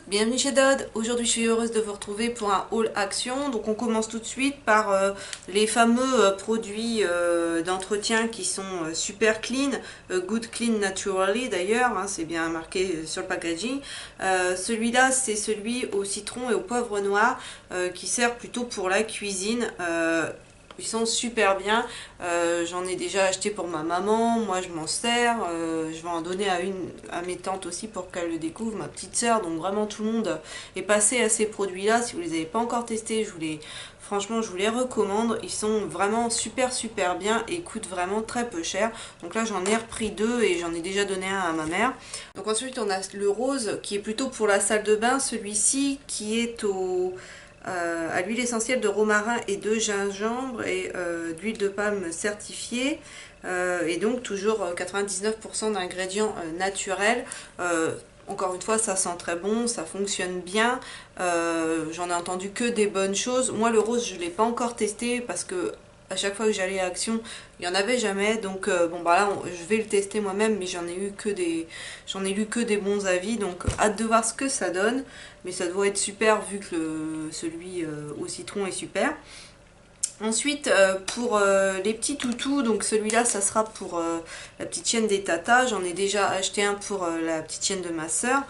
Bienvenue chez Dodd. Aujourd'hui je suis heureuse de vous retrouver pour un haul action. Donc on commence tout de suite par les fameux produits d'entretien qui sont super clean, good clean naturally d'ailleurs, hein, c'est bien marqué sur le packaging. Celui-là c'est celui au citron et au poivre noir qui sert plutôt pour la cuisine. Ils sont super bien, j'en ai déjà acheté pour ma maman, moi je m'en sers, je vais en donner à mes tantes aussi pour qu'elles le découvrent, ma petite sœur, donc vraiment tout le monde est passé à ces produits-là. Si vous les avez pas encore testés, franchement je vous les recommande, ils sont vraiment super bien et coûtent vraiment très peu cher. Donc là j'en ai repris deux et j'en ai déjà donné un à ma mère. Donc ensuite on a le rose qui est plutôt pour la salle de bain, celui-ci qui est à l'huile essentielle de romarin et de gingembre et d'huile de palme certifiée. Et donc toujours 99% d'ingrédients naturels. Encore une fois, ça sent très bon, ça fonctionne bien. J'en ai entendu que des bonnes choses. Moi, le rose, je ne l'ai pas encore testé parce que à chaque fois que j'allais à Action, il n'y en avait jamais. Donc bon bah là, je vais le tester moi-même, mais j'en ai lu que des bons avis. Donc hâte de voir ce que ça donne. Mais ça doit être super vu que celui au citron est super. Ensuite, pour les petits toutous, donc celui-là, ça sera pour la petite chienne des tatas. J'en ai déjà acheté un pour la petite chienne de ma soeur.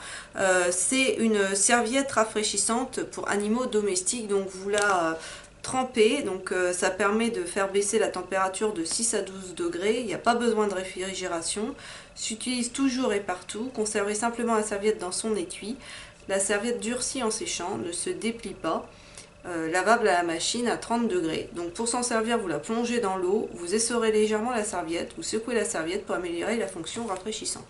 C'est une serviette rafraîchissante pour animaux domestiques. Donc vous la trempez, donc ça permet de faire baisser la température de 6 à 12 degrés. Il n'y a pas besoin de réfrigération. S'utilise toujours et partout. Conservez simplement la serviette dans son étui. La serviette durcit en séchant, ne se déplie pas. Lavable à la machine à 30 degrés. Donc pour s'en servir, vous la plongez dans l'eau, vous essorez légèrement la serviette, vous secouez la serviette pour améliorer la fonction rafraîchissante.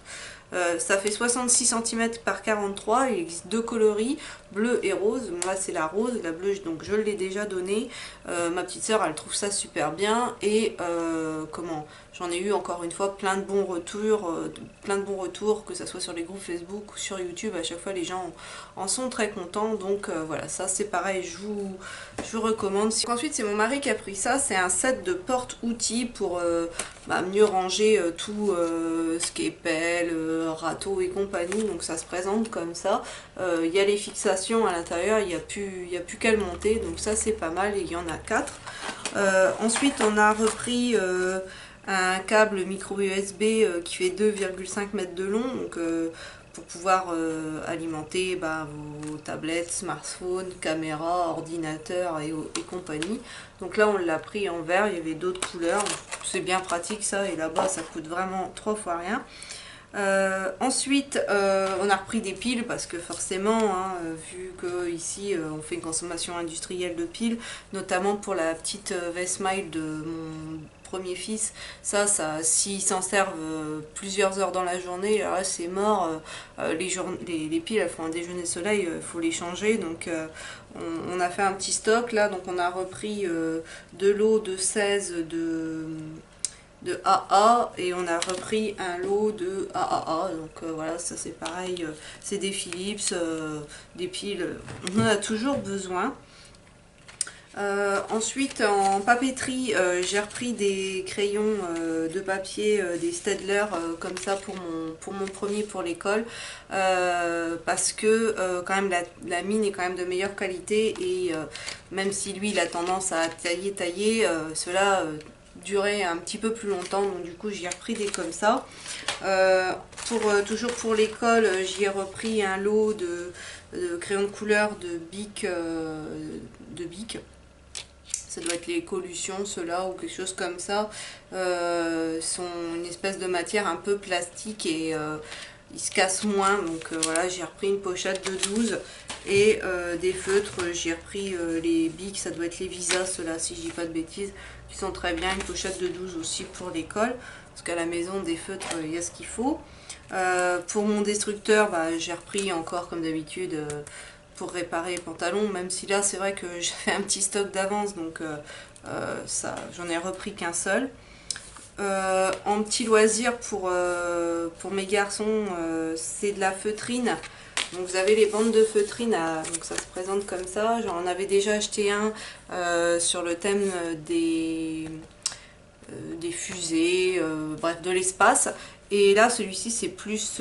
Ça fait 66 cm par 43, il existe deux coloris, bleu et rose. Moi c'est la rose, la bleue donc je l'ai déjà donnée. Ma petite sœur elle trouve ça super bien et j'en ai eu encore une fois plein de bons retours, que ce soit sur les groupes Facebook ou sur YouTube. À chaque fois les gens en sont très contents, donc voilà, ça c'est pareil, je vous recommande. Ensuite c'est mon mari qui a pris ça, c'est un set de porte-outils pour mieux ranger tout ce qui est pelle, râteau et compagnie. Donc ça se présente comme ça. Il y a les fixations à l'intérieur, il n'y a plus qu'à le monter, donc ça c'est pas mal et il y en a 4. Ensuite on a repris un câble micro USB qui fait 2,5 mètres de long, donc pour pouvoir alimenter vos tablettes, smartphones, caméras, ordinateurs et compagnie. Donc là on l'a pris en vert, il y avait d'autres couleurs, c'est bien pratique ça, et là-bas ça coûte vraiment 3 fois rien. Ensuite on a repris des piles parce que forcément vu que ici on fait une consommation industrielle de piles, notamment pour la petite Vesmile de mon premier fils, s'ils s'en servent plusieurs heures dans la journée, là c'est mort. Les piles elles font un déjeuner soleil, il faut les changer, donc on a fait un petit stock là, donc on a repris de l'eau de 16 de AA et on a repris un lot de AAA, donc voilà, ça c'est pareil, c'est des Philips, des piles, on en a toujours besoin. Ensuite en papeterie, j'ai repris des crayons de papier, des Staedtler comme ça pour mon premier pour l'école, parce que quand même la mine est quand même de meilleure qualité et même si lui il a tendance à tailler, cela durer un petit peu plus longtemps, donc du coup j'ai repris des comme ça. Toujours pour l'école, j'y ai repris un lot de crayons de couleur de Bic, ça doit être les Colutions, ceux-là, ou quelque chose comme ça. Sont une espèce de matière un peu plastique et ils se cassent moins, donc voilà, j'ai repris une pochette de 12 et des feutres, j'ai repris les Bic, ça doit être les Visa, ceux-là, si je dis pas de bêtises, qui sont très bien, une pochette de 12 aussi pour l'école, parce qu'à la maison, des feutres, il y a ce qu'il faut. Pour mon destructeur, j'ai repris encore comme d'habitude pour réparer les pantalons, même si là c'est vrai que j'avais un petit stock d'avance, donc j'en ai repris qu'un seul. En petit loisir pour mes garçons, c'est de la feutrine. Donc vous avez les bandes de feutrine, donc ça se présente comme ça. J'en avais déjà acheté un sur le thème des fusées, bref, de l'espace. Et là celui-ci c'est plus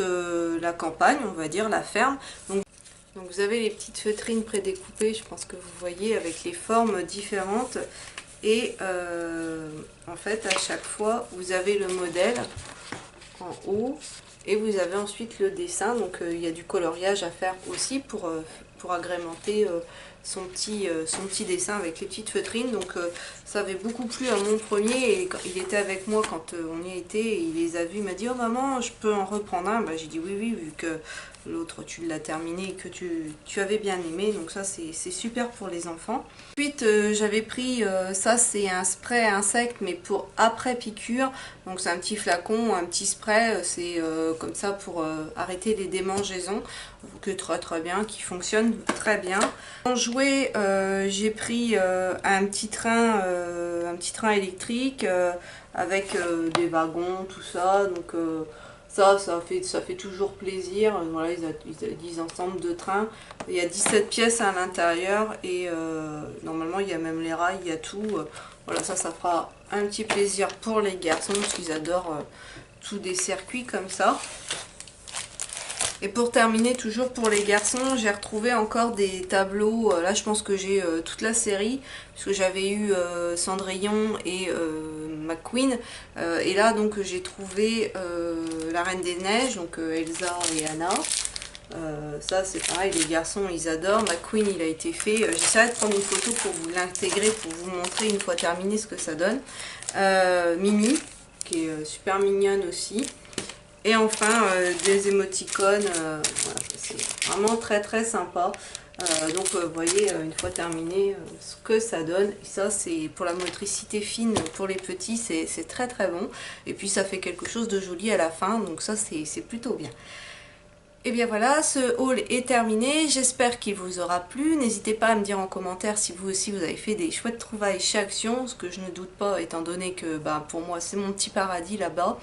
la campagne, on va dire, la ferme. Donc Donc vous avez les petites feutrines prédécoupées, je pense que vous voyez, avec les formes différentes. Et en fait, à chaque fois, vous avez le modèle en haut et vous avez ensuite le dessin. Donc il y a du coloriage à faire aussi pour agrémenter son petit dessin avec les petites feutrines. Donc ça avait beaucoup plu à mon premier, et il était avec moi quand on y était et il les a vus. Il m'a dit: oh maman, je peux en reprendre un? Bah, j'ai dit oui, vu que l'autre tu l'as terminé et que tu avais bien aimé. Donc ça c'est super pour les enfants. Ensuite j'avais pris ça, c'est un spray insecte mais pour après piqûre. Donc c'est un petit flacon, un petit spray, c'est comme ça pour arrêter les démangeaisons, que très bien, qui fonctionne très bien. En jouet, j'ai pris un petit train électrique avec des wagons, tout ça. Donc ça fait toujours plaisir. Voilà, ils disent ensemble de trains. Il y a 17 pièces à l'intérieur et normalement il y a même les rails, il y a tout. Voilà, ça fera un petit plaisir pour les garçons parce qu'ils adorent tous des circuits comme ça. Et pour terminer, toujours pour les garçons, j'ai retrouvé encore des tableaux. Là, je pense que j'ai toute la série, puisque j'avais eu Cendrillon et McQueen. Et là, donc, j'ai trouvé la Reine des Neiges, donc Elsa et Anna. Ça, c'est pareil, les garçons, ils adorent. McQueen, il a été fait. J'essaierai de prendre une photo pour vous l'intégrer, pour vous montrer une fois terminé ce que ça donne. Mimi, qui est super mignonne aussi. Et enfin, des émoticônes, voilà, c'est vraiment très sympa. Donc, vous voyez, une fois terminé, ce que ça donne. Et ça, c'est pour la motricité fine, pour les petits, c'est très bon. Et puis, ça fait quelque chose de joli à la fin, donc ça, c'est plutôt bien. Et bien voilà, ce haul est terminé, j'espère qu'il vous aura plu. N'hésitez pas à me dire en commentaire si vous aussi vous avez fait des chouettes trouvailles chez Action, ce que je ne doute pas étant donné que pour moi c'est mon petit paradis là-bas.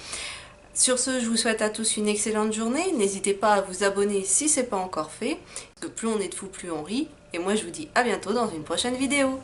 Sur ce, je vous souhaite à tous une excellente journée. N'hésitez pas à vous abonner si ce n'est pas encore fait, parce que plus on est de fous, plus on rit. Et moi je vous dis à bientôt dans une prochaine vidéo.